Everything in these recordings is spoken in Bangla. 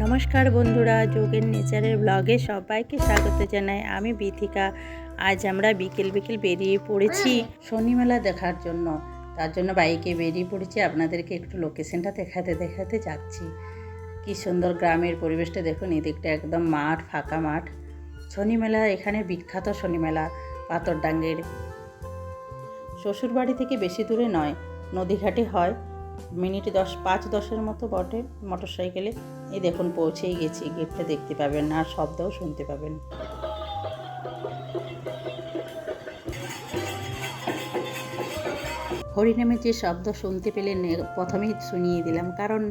নমস্কার বন্ধুরা, যোগের নেচারের ব্লগে সবাইকে স্বাগত জানাই। আমি বিথিকা। আজ আমরা বিকেল বেরিয়ে পড়েছি শনি মেলা দেখার জন্য। তার জন্য বাইকে বেরিয়ে পড়েছি। আপনাদেরকে একটু লোকেশনটা দেখাতে যাচ্ছি। কি সুন্দর গ্রামের পরিবেশটা দেখুন। এদিকটা একদম মাঠ, ফাঁকা মাঠ। শনি মেলা এখানে বিখ্যাত। শনি মেলা পাথরডাঙ্গের। শ্বশুরবাড়ি থেকে বেশি দূরে নয়, নদীঘাটে হয়। মিনিট 5-10 মতো বটে মোটর সাইকেলে। এই দেখুন পৌঁছেই গেছি। গেটটা দেখতে পাবেন আর শব্দও শুনতে পাবেন। হরিনামের যে শব্দ শুনতে পেলেন প্রথমেই শুনিয়ে দিলাম, কারণ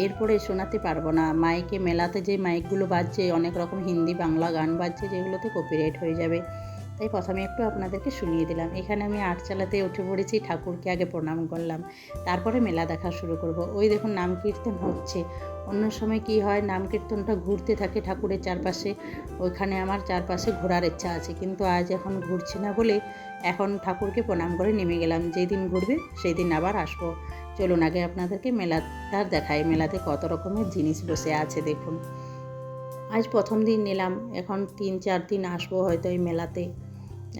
এরপরে শোনাতে পারবো না। মাইকে মেলাতে যে মাইকগুলো বাজছে, অনেক রকম হিন্দি বাংলা গান বাজছে, যেগুলোতে কপিরাইট হয়ে যাবে, তাই প্রথমে একটু আপনাদেরকে শুনিয়ে দিলাম। এখানে আমি আটচালাতে উঠে পড়েছি। ঠাকুরকে আগে প্রণাম করলাম, তারপরে মেলা দেখা শুরু করব। ওই দেখুন নাম কীর্তন হচ্ছে। অন্য সময় কি হয়, নাম কীর্তনটা ঘুরতে থাকে ঠাকুরের চারপাশে। ওইখানে আমার চারপাশে ঘোরার ইচ্ছা আছে, কিন্তু আজ এখন ঘুরছি না বলে এখন ঠাকুরকে প্রণাম করে নেমে গেলাম। যেই দিন ঘুরবে সেই দিন আবার আসবো। চলুন আগে আপনাদেরকে মেলাটা দেখাই। মেলাতে কত রকমের জিনিস বসে আছে দেখুন। আজ প্রথম দিন নিলাম, এখন 3-4 দিন আসবো হয়তো এই মেলাতে।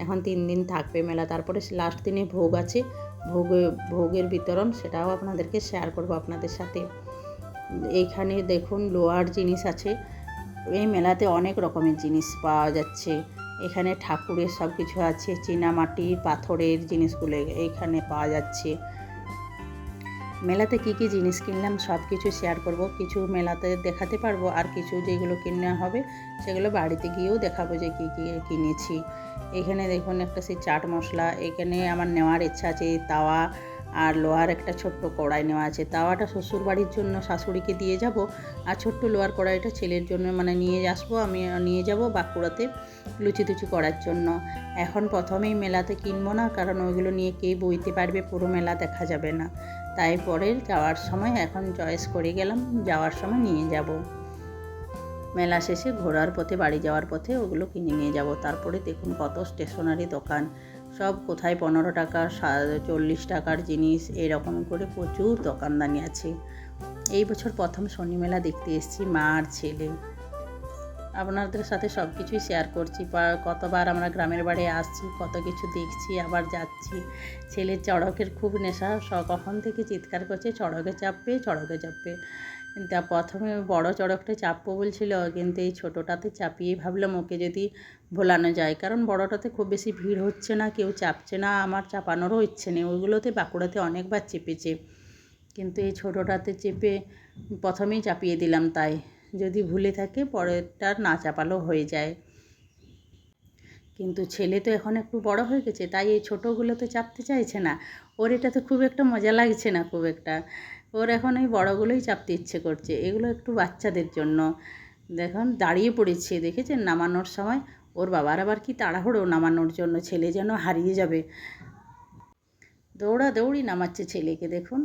এখন 3 দিন থাকবে মেলা। তারপরে লাস্ট দিনে ভোগ আছে। ভোগের বিতরণ, সেটাও আপনাদেরকে শেয়ার করব আপনাদের সাথে। এইখানে দেখুন লোহার জিনিস আছে। এই মেলাতে অনেক রকমের জিনিস পাওয়া যাচ্ছে। এখানে ঠাকুরের সব কিছু আছে। চীনামাটির, পাথরের জিনিসগুলো এইখানে পাওয়া যাচ্ছে। মেলাতে কি জিনিস কিনলাম সব কিছু শেয়ার করব। কিছু মেলাতে দেখাতে পারবো, আর কিছু যেগুলো কিনে হবে সেগুলো বাড়িতে গিয়েও দেখাবো যে কী কিনেছি। এখানে দেখুন একটা সেই চাট মশলা। এখানে আমার নেওয়ার ইচ্ছা আছে তাওয়া, আর লোহার একটা ছোট্ট কড়াই নেওয়া আছে। তাওয়াটা শ্বশুর বাড়ির জন্য শাশুড়িকে দিয়ে যাব, আর ছোট্ট লোহার কড়াইটা ছেলের জন্য নিয়ে আসবো। আমি নিয়ে যাব বাঁকুড়াতে লুচি টুচি করার জন্য। এখন প্রথমেই মেলাতে কিনবো না, কারণ ওইগুলো নিয়ে কে বইতে পারবে, পুরো মেলা দেখা যাবে না। তাই পরে যাওয়ার সময় এখন চয়েস করে গেলাম, যাওয়ার সময় নিয়ে যাব। মেলা শেষে ঘোরার পথে, বাড়ি যাওয়ার পথে ওগুলো কিনে নিয়ে যাব। তারপরে দেখুন কত স্টেশনারি দোকান, সব কোথায় 15 টাকা, 40 টাকার জিনিস, এরকম করে প্রচুর দোকানদানি আছে। এই বছর প্রথম শনি মেলা দেখতে এসেছি মা আর ছেলে। আপনাদের সাথে সব কিছুই শেয়ার করছি। কতবার আমরা গ্রামের বাড়ি আসছি, কত কিছু দেখছি, আবার যাচ্ছি। ছেলের চড়কের খুব নেশা, কখন থেকে চিৎকার করছে চড়কে চাপবে। তা প্রথমে বড় চড়কটা চাপবো বলছিল, কিন্তু এই ছোটোটাতে চাপিয়েই ভাবলাম ওকে যদি ভোলানো যায়, কারণ বড়টাতে খুব বেশি ভিড় হচ্ছে না, কেউ চাপছে না, আমার চাপানোরও ইচ্ছে নেই। ওইগুলোতে বাঁকুড়াতে অনেকবার চেপেছে, কিন্তু এই ছোটোটাতে চেপে প্রথমেই চাপিয়ে দিলাম। তাই যদি ভুলে থাকে পরেরটার না চাপালেও হয়ে যায়। কিন্তু ছেলে তো এখন একটু বড় হয়ে গেছে, তাই এই ছোটোগুলোতে চাপতে চাইছে না। ওর এটাতে খুব একটা মজা লাগছে না, খুব একটা। ওর এখন এই বড়গুলোই চাপতে ইচ্ছে করছে। এগুলো একটু বাচ্চাদের জন্য। দেখুন দাঁড়িয়ে পড়েছে, দেখেছেন নামানোর সময়। ওর বাবার আবার কি তাড়াহুড়ো নামানোর জন্য, ছেলে যেন হারিয়ে যাবে। দৌড়াদৌড়ি নামাচ্ছে ছেলেকে দেখুন।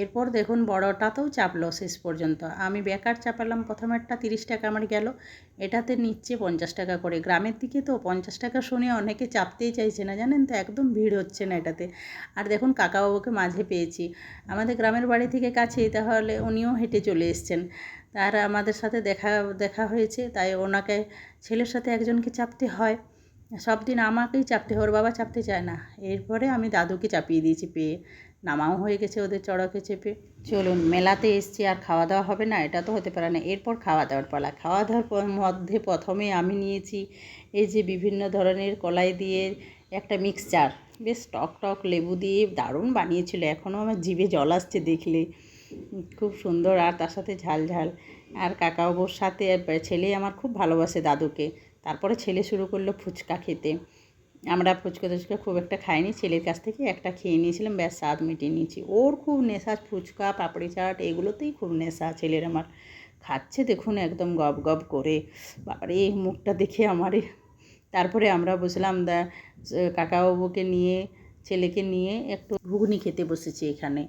এরপর দেখুন বড়টাতেও চাপলো শেষ পর্যন্ত। আমি বেকার চাপালাম। প্রথমেরটা 30 টাকা আমার গেল, এটাতে নিচ্ছে 50 টাকা করে। গ্রামের দিকে তো 50 টাকা শুনে অনেকে চাপতেই চাইছে না, জানেন তো, একদম ভিড় হচ্ছে না এটাতে। আর দেখুন কাকাবাবুকে মাঝে পেয়েছি। আমাদের গ্রামের বাড়ি থেকে কাছেই, তাহলে উনিও হেঁটে চলে এসছেন। তার আমাদের সাথে দেখা হয়েছে, তাই ওনাকে ছেলের সাথে একজনকে চাপতে হয়। সব দিন আমাকেই চাপতে হয়, ওর বাবা চাপতে চায় না। এরপরে আমি দাদুকে চাপিয়ে দিয়েছি পেয়ে। নামাও হয়ে গেছে ওদের চড়কে চেপে। চলুন, মেলাতে এসছি আর খাওয়া দাওয়া হবে না, এটা তো হতে পারে না। এরপর খাওয়া দাওয়ার পালা। খাওয়া দাওয়ার মধ্যে প্রথমে আমি নিয়েছি এই যে বিভিন্ন ধরনের কলাই দিয়ে একটা মিক্সচার, বেশ টক লেবু দিয়ে দারুণ বানিয়েছিল। এখনও আমার জিভে জল আসছে দেখলে, খুব সুন্দর। আর তার সাথে ঝাল। আর কাকাবাবুর সাথে ছেলে আমার খুব ভালোবাসে দাদুকে। তারপরে ছেলে শুরু করলো ফুচকা খেতে। আমরা ফুচকা টুচকা খুব একটা খাইনি, ছেলের কাছ থেকে একটা খেয়ে নিয়েছিলাম, ব্যাস স্বাদ মিটিয়ে নিয়েছি। ওর খুব নেশা ফুচকা, পাপড়ি চাট, এগুলোতেই খুব নেশা ছেলের আমার। খাচ্ছে দেখুন একদম গব গব করে। বাবারে মুখটা দেখে আমারই। তারপরে আমরা বসলাম কাকাবাবুকে নিয়ে, ছেলেকে নিয়ে একটু ঘুগনি খেতে বসেছি এখানে।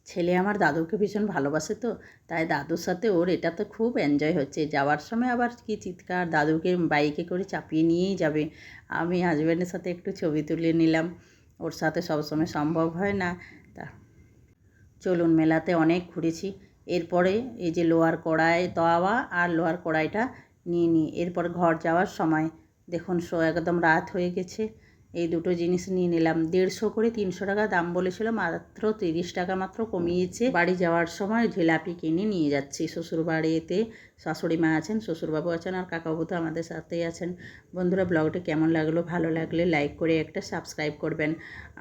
ছেলে আমার দাদুকে ভীষণ ভালোবাসে তো, তাই দাদুর সাথে ওর এটাতে খুব এনজয় হচ্ছে। যাওয়ার সময় আবার কি চিৎকার, দাদুকে বাইকে করে চাপিয়ে নিয়েই যাবে। আমি হাজব্যান্ডের সাথে একটু ছবি তুলে নিলাম, ওর সাথে সবসময় সম্ভব হয় না। তা চলুন, মেলাতে অনেক ঘুরেছি। এরপরে এই যে লোহার কড়াই তাওয়া আর লোহার কড়াইটা নিয়ে নিই। এরপর ঘর যাওয়ার সময় দেখুন একদম রাত হয়ে গেছে, এই দুটো জিনিস নিয়ে নিলাম। 150 করে 300 টাকা দাম বলেছিল, মাত্র 30 টাকা মাত্র কমিয়েছে। বাড়ি যাওয়ার সময় জিলাপি কিনে নিয়ে যাচ্ছি। শ্বশুর বাড়িতে শাশুড়ি মা আছেন, শ্বশুরবাবু আছেন আর কাকাবু তো আমাদের সাথেই আছেন। বন্ধুরা, ব্লগটা কেমন লাগলো, ভালো লাগলে লাইক করে একটা সাবস্ক্রাইব করবেন।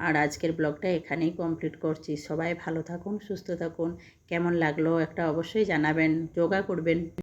আর আজকের ব্লগটা এখানেই কমপ্লিট করছি। সবাই ভালো থাকুন, সুস্থ থাকুন। কেমন লাগলো একটা অবশ্যই জানাবেন, যোগা করবেন।